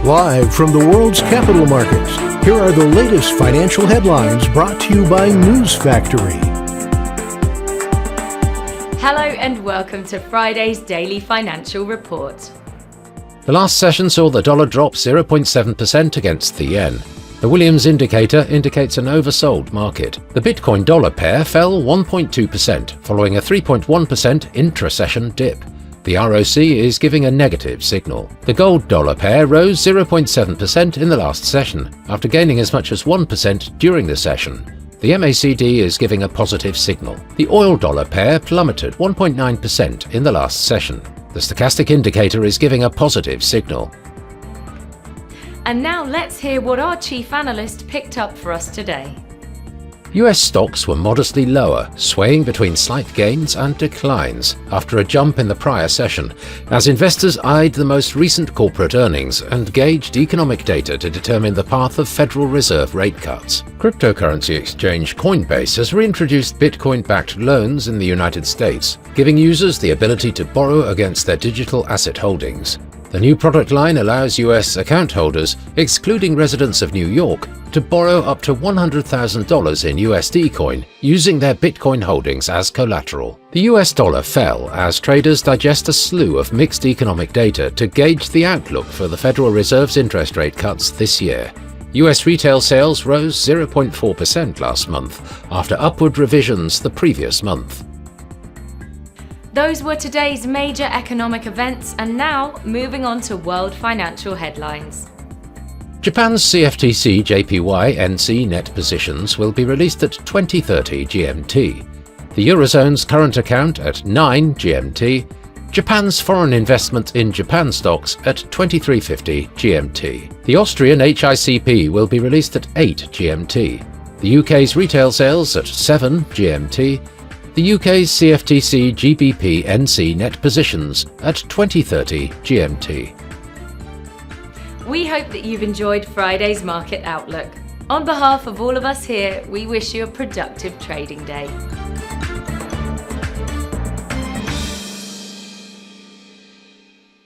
Live from the world's capital markets, here are the latest financial headlines brought to you by News Factory. Hello and welcome to Friday's Daily Financial Report. The last session saw the dollar drop 0.7% against the yen. The Williams indicator indicates an oversold market. The Bitcoin dollar pair fell 1.2%, following a 3.1% intra-session dip. The ROC is giving a negative signal. The gold dollar pair rose 0.7% in the last session, after gaining as much as 1% during the session. The MACD is giving a positive signal. The oil dollar pair plummeted 1.9% in the last session. The stochastic indicator is giving a positive signal. And now let's hear what our chief analyst picked up for us today. US stocks were modestly lower, swaying between slight gains and declines after a jump in the prior session, as investors eyed the most recent corporate earnings and gauged economic data to determine the path of Federal Reserve rate cuts. Cryptocurrency exchange Coinbase has reintroduced Bitcoin-backed loans in the United States, giving users the ability to borrow against their digital asset holdings. The new product line allows US account holders, excluding residents of New York, to borrow up to $100,000 in USD coin using their Bitcoin holdings as collateral. The US dollar fell as traders digest a slew of mixed economic data to gauge the outlook for the Federal Reserve's interest rate cuts this year. US retail sales rose 0.4% last month, after upward revisions the previous month. Those were today's major economic events, and now moving on to world financial headlines. Japan's CFTC JPY NC net positions will be released at 20:30 GMT. The Eurozone's current account at 9 GMT. Japan's foreign investment in Japan stocks at 23:50 GMT. The Austrian HICP will be released at 8 GMT. The UK's retail sales at 7 GMT. The UK's CFTC GBP NC net positions at 20:30 GMT. We hope that you've enjoyed Friday's Market Outlook. On behalf of all of us here, we wish you a productive trading day.